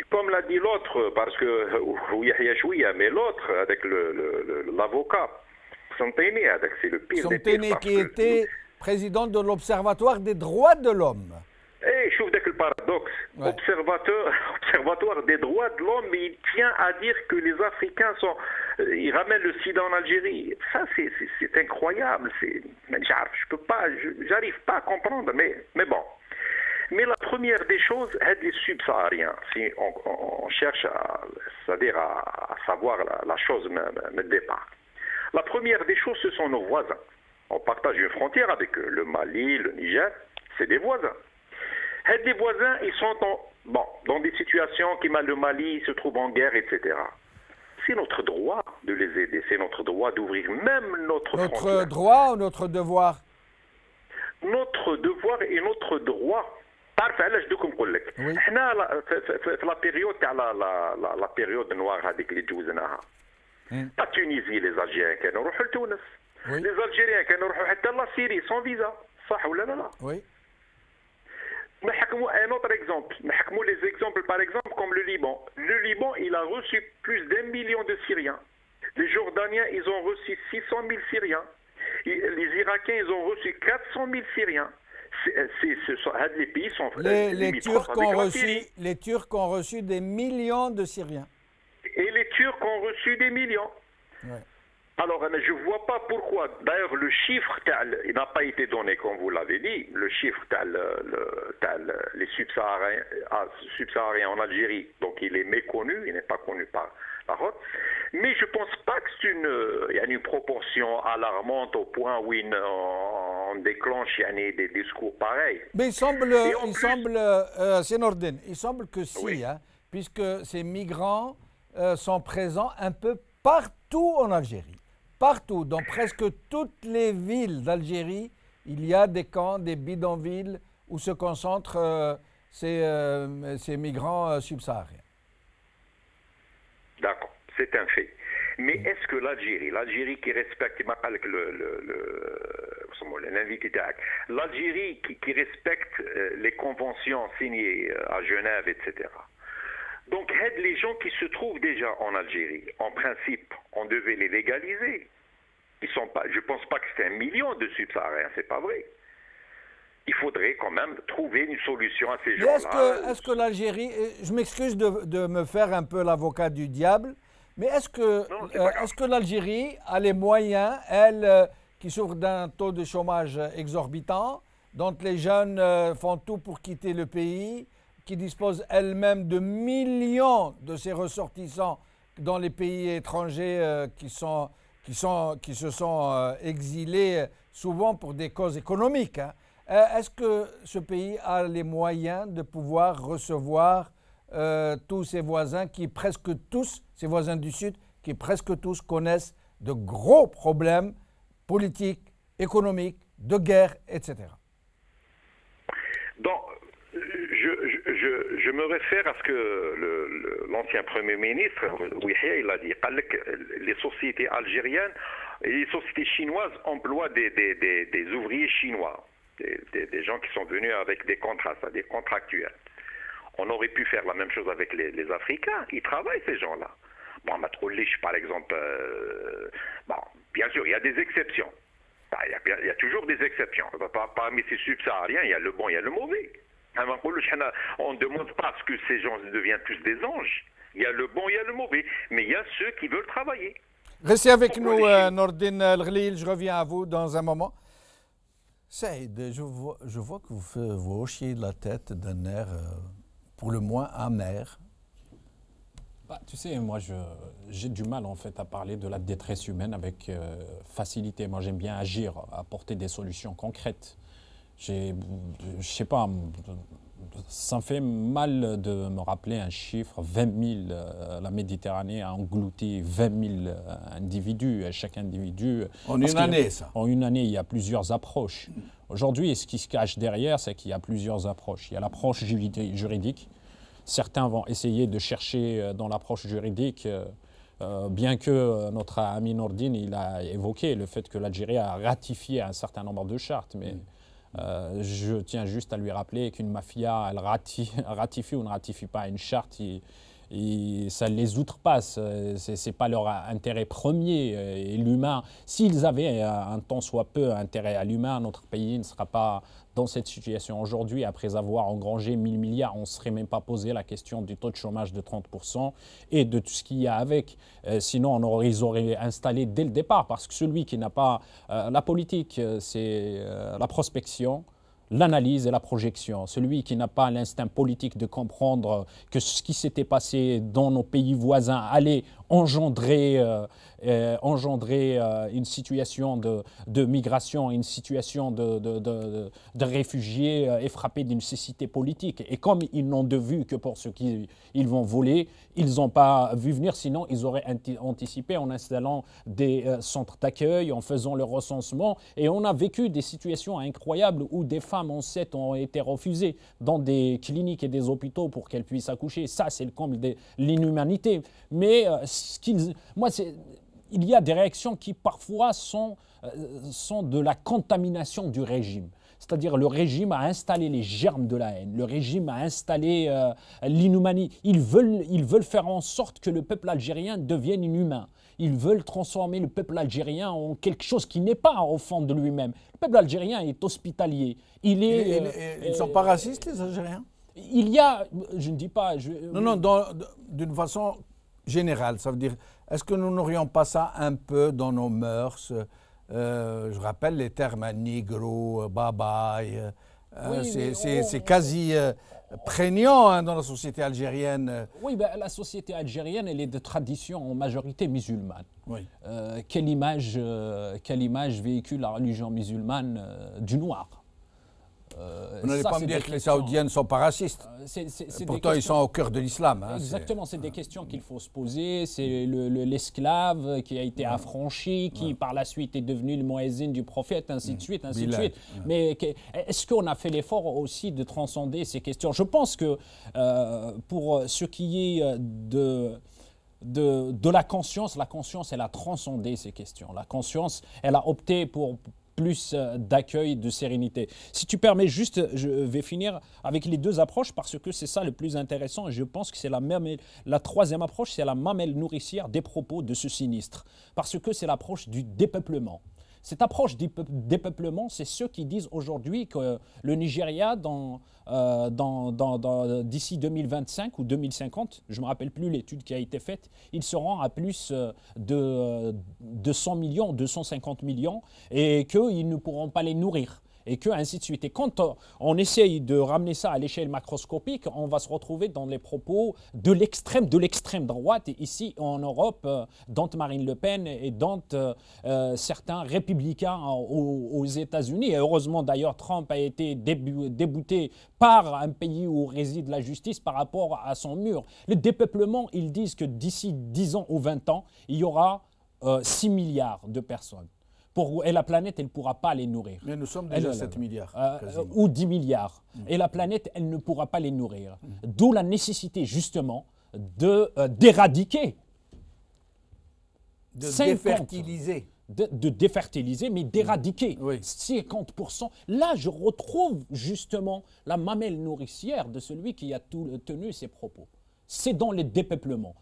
Comme l'a dit l'autre, parce que, mais l'autre, avec l'avocat, Santini, c'est le pire des pires. Santini qui était président de l'Observatoire des droits de l'homme. Et je trouve que le paradoxe, ouais. Observatoire des droits de l'homme, mais il tient à dire que les Africains ils ramènent le sida en Algérie. Ça, c'est incroyable. J'arrive pas à comprendre, mais bon. Mais la première des choses, c'est les subsahariens. Si on cherche à savoir la chose de départ. La première des choses, ce sont nos voisins. On partage une frontière avec eux. Le Mali, le Niger, c'est des voisins. Et des voisins, ils sont dans des situations qui, le Mali se trouve en guerre, etc. C'est notre droit de les aider. C'est notre droit d'ouvrir même notre frontière. Notre droit ou notre devoir? Notre devoir et notre droit. تعرف علاش دوك نقول لك حنا في لا بيريود تاع لا بيريود نوار هذيك اللي تجوزناها لا تونيزي لي زالجيريان كانوا يروحوا لتونس لي زالجيريان كانوا يروحوا حتى لا سيري سون فيزا صح ولا لا؟ وي نحكموا ان اوتر اكزومبل نحكموا لي زيكزومبل باغ اكزومبل كوم لو ليبان il a reçu plus d'1 million de Syriens. Les Jordaniens ils ont reçu 600 000 Syriens. Les Irakiens ils ont reçu 400 000 Syriens. Les pays sont les Turcs ont reçu des millions de Syriens. Et les Turcs ont reçu des millions. Ouais. Alors, je ne vois pas pourquoi. D'ailleurs, le chiffre, il n'a pas été donné, comme vous l'avez dit. Le chiffre, les subsahariens en Algérie, donc il est méconnu, il n'est pas connu par la route. Mais je ne pense pas que il y a une proportion alarmante au point où on déclenche des discours pareils. Mais il semble que si, oui. Hein, puisque ces migrants sont présents un peu partout en Algérie. Partout, dans presque toutes les villes d'Algérie, il y a des camps, des bidonvilles où se concentrent ces migrants subsahariens. D'accord, c'est un fait. Mais est-ce que l'Algérie qui respecte, l'Algérie qui respecte les conventions signées à Genève, etc. Donc, les gens qui se trouvent déjà en Algérie, en principe, on devait les légaliser. Ils sont pas, je ne pense pas que c'est 1 million de subsahariens, c'est pas vrai. Il faudrait quand même trouver une solution à ces gens-là. Est-ce que l'Algérie, je m'excuse de me faire un peu l'avocat du diable, mais est-ce que l'Algérie a les moyens, elle, qui souffre d'un taux de chômage exorbitant, dont les jeunes font tout pour quitter le pays, qui dispose elle-même de millions de ses ressortissants dans les pays étrangers qui se sont exilés souvent pour des causes économiques. Hein. Est-ce que ce pays a les moyens de pouvoir recevoir tous ses voisins ses voisins du Sud, qui presque tous connaissent de gros problèmes politiques, économiques, de guerre, etc. Donc, je me réfère à ce que l'ancien Premier ministre, Ouihia, il a dit, les sociétés algériennes et les sociétés chinoises emploient des ouvriers chinois, des gens qui sont venus avec des contrats, des contractuels. On aurait pu faire la même chose avec les Africains, ils travaillent ces gens-là. Bon, par exemple, bien sûr, il y a des exceptions. Il y a toujours des exceptions. Parmi ces subsahariens, il y a le bon, il y a le mauvais. On ne demande pas à ce que ces gens deviennent tous des anges. Il y a le bon, il y a le mauvais. Mais il y a ceux qui veulent travailler. Restez avec nous, Nordine El Ghlil. Je reviens à vous dans un moment. Saïd, je vois que vous hochiez la tête d'un air pour le moins amer. Tu sais, moi, j'ai du mal, en fait, à parler de la détresse humaine avec facilité. Moi, j'aime bien agir, apporter des solutions concrètes. Je sais pas, ça me fait mal de me rappeler un chiffre, 20 000, la Méditerranée a englouti 20 000 individus, chaque individu. En une année, ça. En une année, il y a plusieurs approches. Aujourd'hui, ce qui se cache derrière, c'est qu'il y a plusieurs approches. Il y a l'approche juridique. Certains vont essayer de chercher dans l'approche juridique, bien que notre ami Nordine, il a évoqué le fait que l'Algérie a ratifié un certain nombre de chartes, mais je tiens juste à lui rappeler qu'une mafia, elle ratifie ou ne ratifie pas une charte, ça ne les outrepasse, ce n'est pas leur intérêt premier. Et l'humain, s'ils avaient un tant soit peu intérêt à l'humain, notre pays ne sera pas dans cette situation aujourd'hui. Après avoir engrangé 1 000 milliards, on ne serait même pas posé la question du taux de chômage de 30% et de tout ce qu'il y a avec. Sinon, ils auraient installé dès le départ, parce que celui qui n'a pas... la politique, c'est la prospection, l'analyse et la projection. Celui qui n'a pas l'instinct politique de comprendre que ce qui s'était passé dans nos pays voisins allait engendrer une situation de migration, une situation de réfugiés et frapper d'une nécessité politique. Et comme ils n'ont de vue que pour ce qu'ils vont voler, ils n'ont pas vu venir, sinon ils auraient anticipé en installant des centres d'accueil, en faisant le recensement. Et on a vécu des situations incroyables où des femmes enceintes ont été refusées dans des cliniques et des hôpitaux pour qu'elles puissent accoucher. Ça, c'est le comble de l'inhumanité. Mais il y a des réactions qui parfois sont de la contamination du régime. C'est-à-dire le régime a installé les germes de la haine, le régime a installé l'inhumanité. Ils veulent faire en sorte que le peuple algérien devienne inhumain. Ils veulent transformer le peuple algérien en quelque chose qui n'est pas au fond de lui-même. Le peuple algérien est hospitalier. Ils ne sont pas racistes, les Algériens? Il y a, je ne dis pas... Non, d'une façon générale, ça veut dire, est-ce que nous n'aurions pas ça un peu dans nos mœurs? Je rappelle les termes négro, babaye, c'est quasi prégnant dans la société algérienne. Oui, la société algérienne, elle est de tradition en majorité musulmane. Oui. Quelle image véhicule la religion musulmane du noir? Vous n'allez pas me dire que les Saoudiens ne sont pas racistes. Pourtant, ils sont au cœur de l'islam. Exactement, c'est des questions qu'il faut se poser. C'est l'esclave qui a été affranchi, qui par la suite est devenu le muezzin du prophète, ainsi de suite, ainsi de suite. Mais est-ce qu'on a fait l'effort aussi de transcender ces questions? Je pense que pour ce qui est de la conscience, elle a transcendé ces questions. La conscience, elle a opté pour plus d'accueil, de sérénité. Si tu permets juste, je vais finir avec les deux approches parce que c'est ça le plus intéressant et je pense que c'est la troisième approche, c'est la mamelle nourricière des propos de ce sinistre parce que c'est l'approche du dépeuplement. Cette approche du dépeuplement, c'est ceux qui disent aujourd'hui que le Nigeria, d'ici 2025 ou 2050, je ne me rappelle plus l'étude qui a été faite, ils seront à plus de 100 millions, 250 millions, et qu'ils ne pourront pas les nourrir. Et que ainsi de suite. Et quand on essaye de ramener ça à l'échelle macroscopique, on va se retrouver dans les propos de l'extrême droite, et ici en Europe, dont Marine Le Pen et dont certains républicains aux États-Unis. Et heureusement d'ailleurs, Trump a été débouté par un pays où réside la justice par rapport à son mur. Le dépeuplement, ils disent que d'ici 10 ans ou 20 ans, il y aura 6 milliards de personnes. Et la planète, elle ne pourra pas les nourrir. Mais nous sommes déjà 7 milliards. Ou 10 milliards. Et la planète, elle ne pourra pas les nourrir. D'où la nécessité, justement, d'éradiquer. De défertiliser. De défertiliser, mais d'éradiquer 50%. Là, je retrouve justement la mamelle nourricière de celui qui a tenu ces propos. C'est dans le dépeuplement.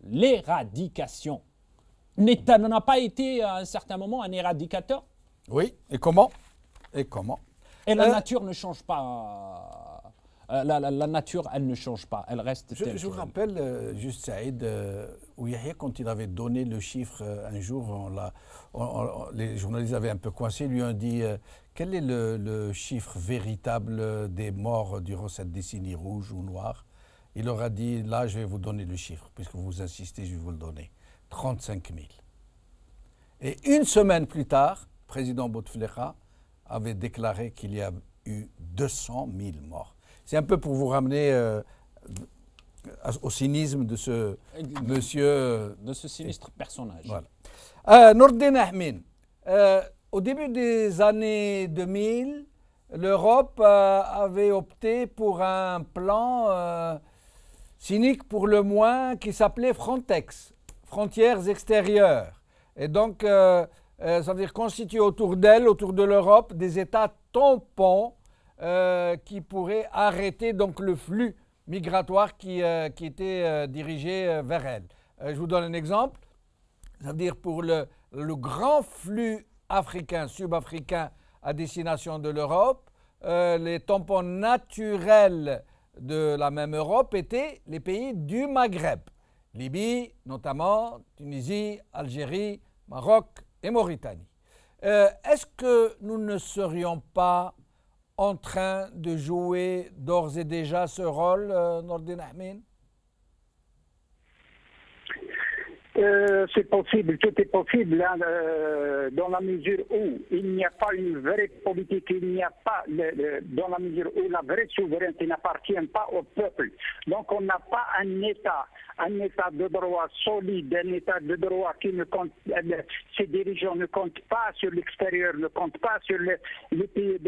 L'éradication. L'État n'en a pas été à un certain moment un éradicateur? Oui, et comment? Et la nature ne change pas. La nature, elle ne change pas, elle reste telle. Je vous rappelle, juste Saïd Ouyahia, quand il avait donné le chiffre un jour, les journalistes avaient un peu coincé, lui ont dit quel est le chiffre véritable des morts durant cette décennie rouge ou noire? Il leur a dit, là je vais vous donner le chiffre, puisque vous insistez, je vais vous le donner. 35 000. Et une semaine plus tard, le président Bouteflika avait déclaré qu'il y a eu 200 000 morts. C'est un peu pour vous ramener au cynisme de ce monsieur... de ce sinistre personnage. Voilà. Nordin Ahmin, au début des années 2000, l'Europe avait opté pour un plan cynique pour le moins qui s'appelait Frontex. Frontières extérieures. Et donc, ça veut dire constituer autour d'elle, autour de l'Europe, des États tampons qui pourraient arrêter donc le flux migratoire qui était dirigé vers elle. Je vous donne un exemple. Ça veut dire pour le grand flux africain, subafricain à destination de l'Europe, les tampons naturels de la même Europe étaient les pays du Maghreb. Libye, notamment, Tunisie, Algérie, Maroc et Mauritanie. Est-ce que nous ne serions pas en train de jouer d'ores et déjà ce rôle, Nordin Ahmin? C'est possible, tout est possible hein, dans la mesure où il n'y a pas une vraie politique, il n'y a pas, dans la mesure où la vraie souveraineté n'appartient pas au peuple. Donc on n'a pas un État de droit solide, un État de droit qui ne compte, ses dirigeants ne comptent pas sur l'extérieur, ne comptent pas sur les pays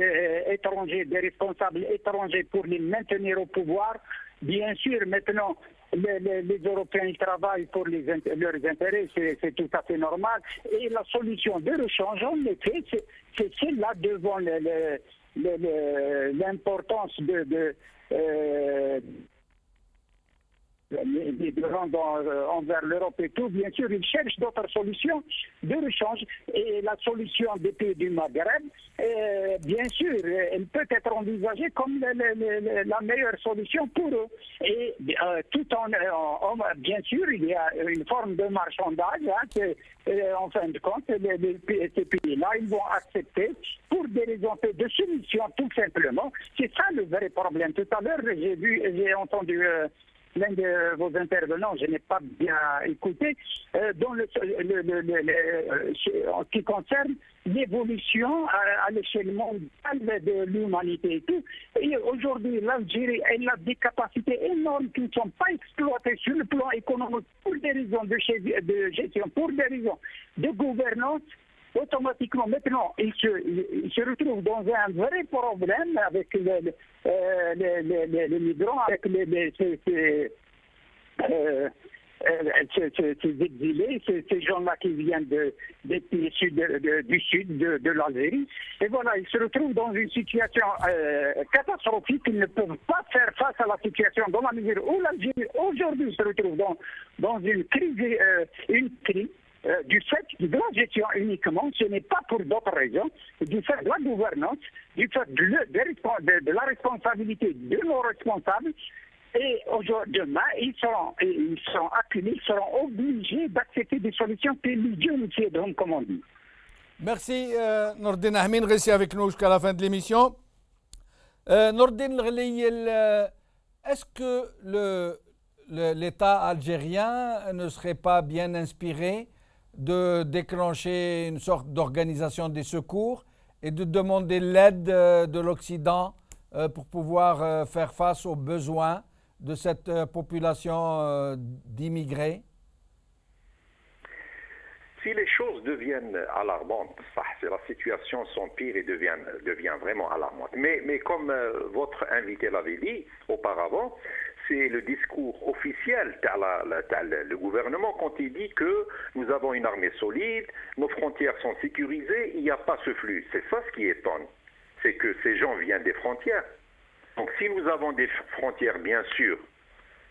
étrangers, des responsables étrangers pour les maintenir au pouvoir. Bien sûr, maintenant, les Européens ils travaillent pour leurs intérêts, c'est tout à fait normal. Et la solution de rechange, en effet, c'est là devant l'importance envers l'Europe et tout, bien sûr, ils cherchent d'autres solutions de rechange. Et la solution des pays du Maghreb, bien sûr, elle peut être envisagée comme la meilleure solution pour eux. Et tout bien sûr, il y a une forme de marchandage, hein, en fin de compte, ces pays-là, ils vont accepter pour des raisons de soumission, tout simplement. C'est ça le vrai problème. Tout à l'heure, j'ai entendu l'un de vos intervenants, je n'ai pas bien écouté, en ce qui concerne l'évolution à l'échelle mondiale de l'humanité et tout. Et aujourd'hui, l'Algérie, elle a des capacités énormes qui ne sont pas exploitées sur le plan économique pour des raisons de gestion, pour des raisons de gouvernance. Automatiquement, maintenant, il se retrouve dans un vrai problème avec les migrants, avec ces exilés, ces gens-là qui viennent des pays du sud de l'Algérie. Et voilà, ils se retrouvent dans une situation catastrophique. Ils ne peuvent pas faire face à la situation dans la mesure où l'Algérie aujourd'hui se retrouve dans une crise, du fait de la gestion uniquement, ce n'est pas pour d'autres raisons, du fait de la gouvernance, du fait de la responsabilité de nos responsables. Et aujourd'hui, demain, ils seront acculés, ils seront obligés d'accepter des solutions que les dieux nous céderont, comme on dit. Merci Nordine Ahmin, restez avec nous jusqu'à la fin de l'émission. Nordine, est-ce que l'État algérien ne serait pas bien inspiré de déclencher une sorte d'organisation des secours et de demander l'aide de l'Occident pour pouvoir faire face aux besoins de cette population d'immigrés? Si les choses deviennent alarmantes, si la situation s'empire et devient vraiment alarmante. Mais comme votre invité l'avait dit auparavant, c'est le discours officiel le gouvernement quand il dit que nous avons une armée solide, nos frontières sont sécurisées, il n'y a pas ce flux. C'est ça ce qui étonne, c'est que ces gens viennent des frontières. Donc si nous avons des frontières bien sûres,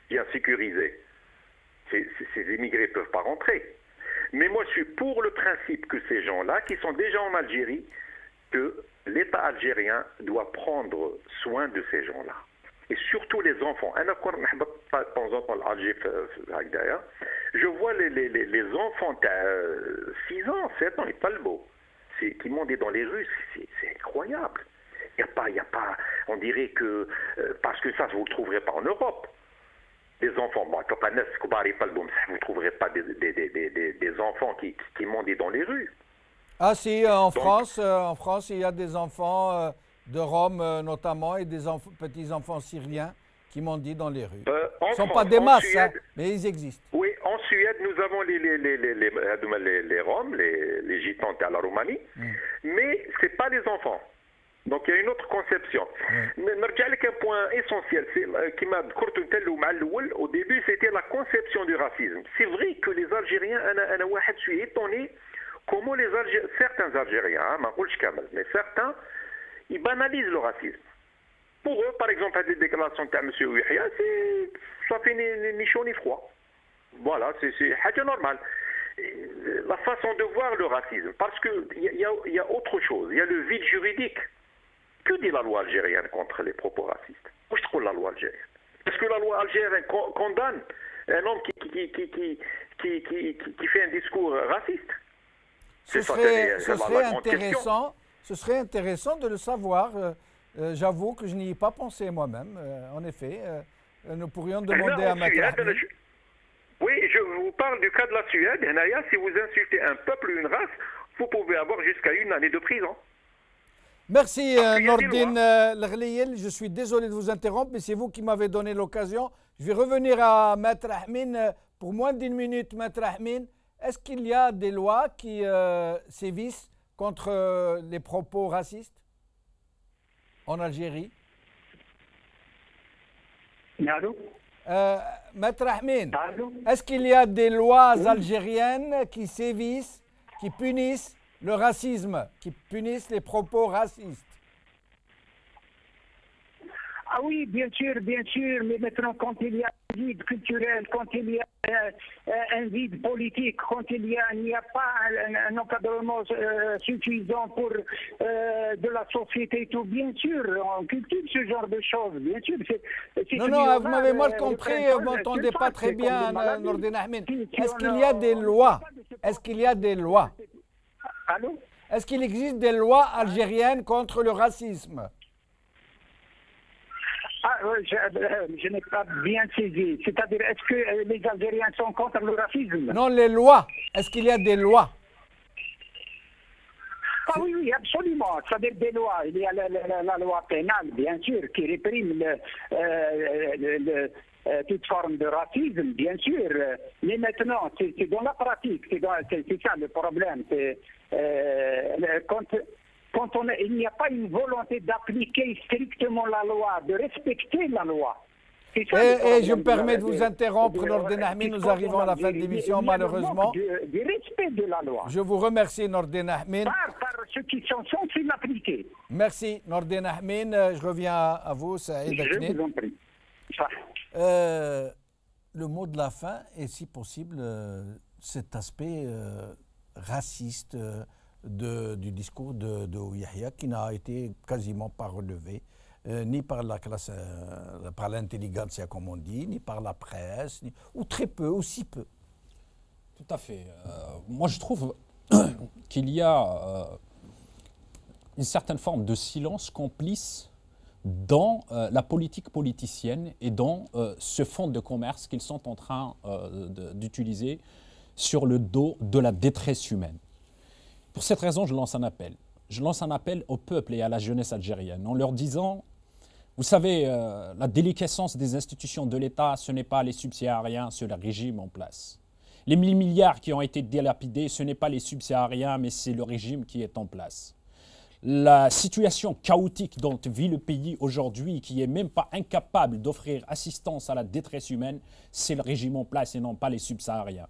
bien sécurisées, ces immigrés ne peuvent pas rentrer. Mais moi je suis pour le principe que ces gens-là, qui sont déjà en Algérie, que l'État algérien doit prendre soin de ces gens-là. Et surtout les enfants. Je vois les enfants de 6 ans, 7 ans, les talbots, qui montent dans les rues, c'est incroyable. Il n'y a pas, on dirait que, parce que ça, vous ne le trouverez pas en Europe. Des enfants, vous ne trouverez pas des enfants qui montent dans les rues. Ah si, en France, il y a des enfants de Roms notamment et des petits-enfants syriens qui mendient dans les rues. Ils ne sont pas des masses, Suède, mais ils existent. Oui, en Suède, nous avons les Roms, les gitans à la Roumanie, mais ce n'est pas les enfants. Donc il y a une autre conception. Mais un point essentiel, qui m'a au début, c'était la conception du racisme. C'est vrai que les Algériens, je suis étonné comment certains Algériens, mais certains, ils banalisent le racisme. Pour eux, par exemple, les déclarations de M. Ouihia, ça fait ni chaud ni froid. Voilà, c'est normal. La façon de voir le racisme, parce qu'il y a autre chose, il y a le vide juridique. Que dit la loi algérienne contre les propos racistes? Où je trouve la loi algérienne? Est-ce que la loi algérienne condamne un homme qui fait un discours raciste? Ce serait intéressant de le savoir. J'avoue que je n'y ai pas pensé moi-même. En effet, nous pourrions demander à Maître Ahmed. Oui, vous parle du cas de la Suède. Si vous insultez un peuple ou une race, vous pouvez avoir jusqu'à 1 année de prison. Merci Nordine Laghliyel. Je suis désolé de vous interrompre, mais c'est vous qui m'avez donné l'occasion. Je vais revenir à Maître Ahmin pour moins d'1 minute. Maître Ahmin, est-ce qu'il y a des lois qui sévissent contre les propos racistes en Algérie? Maître Ahmin, est-ce qu'il y a des lois algériennes qui sévissent, qui punissent le racisme, qui punissent les propos racistes? Ah oui, bien sûr, mais maintenant quand il y a un vide culturel, quand il y a un vide politique, quand il n'y a pas un encadrement suffisant pour de la société et tout, bien sûr, on cultive ce genre de choses, bien sûr. Non, vous m'avez mal compris, vous ne m'entendez pas très bien, Nordine Ahmin. Est-ce qu'il y a des lois? Est-ce qu'il y a des lois? Allô? Est-ce qu'il existe des lois algériennes contre le racisme? Je n'ai pas bien saisi. C'est-à-dire, est-ce que les Algériens sont contre le racisme? Non, les lois. Est-ce qu'il y a des lois? Ah oui, absolument. C'est-à-dire des lois. Il y a la loi pénale, bien sûr, qui réprime toute forme de racisme, bien sûr. Mais maintenant, c'est dans la pratique. C'est ça le problème. Quand il n'y a pas une volonté d'appliquer strictement la loi, de respecter la loi. Et je me permets de vous interrompre, Nordine Ahmin, nous arrivons à la fin de l'émission, malheureusement. Du respect de la loi. Je vous remercie, Nordine Ahmin. Par ceux qui sont censés l'appliquer. Merci, Nordine Ahmin. Je reviens à vous, Saïd Aknin. Je vous en prie. Le mot de la fin, et si possible, cet aspect raciste du discours de Ouyahia, qui n'a été quasiment pas relevé, ni par la classe, par l'intelligentsia, comme on dit, ni par la presse, ou très peu, ou si peu. Tout à fait. Moi, je trouve qu'il y a une certaine forme de silence complice dans la politique politicienne et dans ce fonds de commerce qu'ils sont en train d'utiliser sur le dos de la détresse humaine. Pour cette raison, je lance un appel. Je lance un appel au peuple et à la jeunesse algérienne en leur disant, vous savez, la déliquescence des institutions de l'État, ce n'est pas les subsahariens, c'est le régime en place. Les 1 000 milliards qui ont été dilapidés, ce n'est pas les subsahariens, mais c'est le régime qui est en place. La situation chaotique dont vit le pays aujourd'hui, qui n'est même pas incapable d'offrir assistance à la détresse humaine, c'est le régime en place et non pas les subsahariens.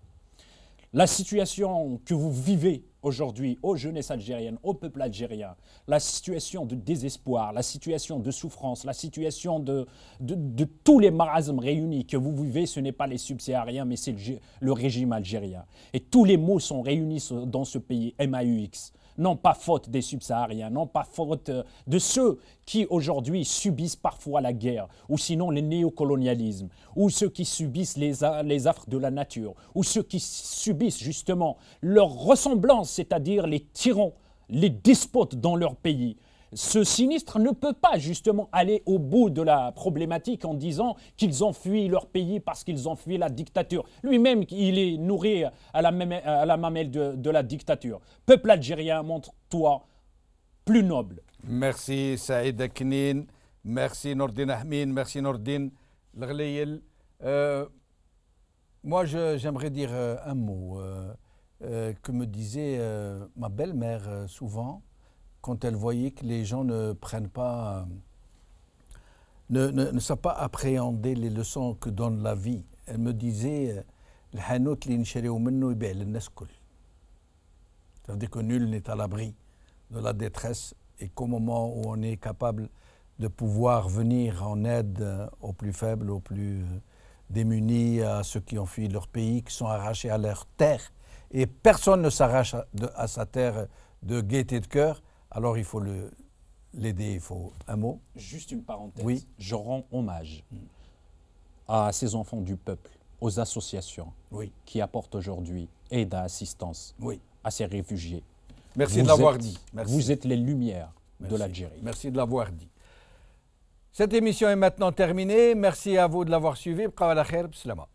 La situation que vous vivez aujourd'hui aux jeunesses algériennes, au peuple algérien, la situation de désespoir, la situation de souffrance, la situation de tous les marasmes réunis que vous vivez, ce n'est pas les subsahariens, mais c'est le régime algérien. Et tous les mots sont réunis dans ce pays, MAUX. Non pas faute des subsahariens, non pas faute de ceux qui aujourd'hui subissent parfois la guerre, ou sinon le néocolonialisme, ou ceux qui subissent les affres de la nature, ou ceux qui subissent justement leur ressemblance, c'est-à-dire les tyrans, les despotes dans leur pays. Ce sinistre ne peut pas justement aller au bout de la problématique en disant qu'ils ont fui leur pays parce qu'ils ont fui la dictature. Lui-même, il est nourri à la mamelle de la dictature. Peuple algérien, montre-toi plus noble. Merci Saïd Aknin, merci Nordine Ahmin, merci Nordine Laghliyel. Moi, j'aimerais dire un mot que me disait ma belle-mère souvent, quand elle voyait que les gens ne prennent pas, ne savent pas appréhender les leçons que donne la vie. Elle me disait, ça veut dire que nul n'est à l'abri de la détresse et qu'au moment où on est capable de pouvoir venir en aide aux plus faibles, aux plus démunis, à ceux qui ont fui leur pays, qui sont arrachés à leur terre, et personne ne s'arrache à sa terre de gaieté de cœur, alors il faut l'aider. Il faut un mot. Juste une parenthèse. Oui. Je rends hommage à ces enfants du peuple, aux associations qui apportent aujourd'hui aide et assistance à ces réfugiés. Merci de l'avoir dit. Merci. Vous êtes les lumières de l'Algérie. Merci de l'avoir dit. Cette émission est maintenant terminée. Merci à vous de l'avoir suivi. Bqaw ala khair, b'slama.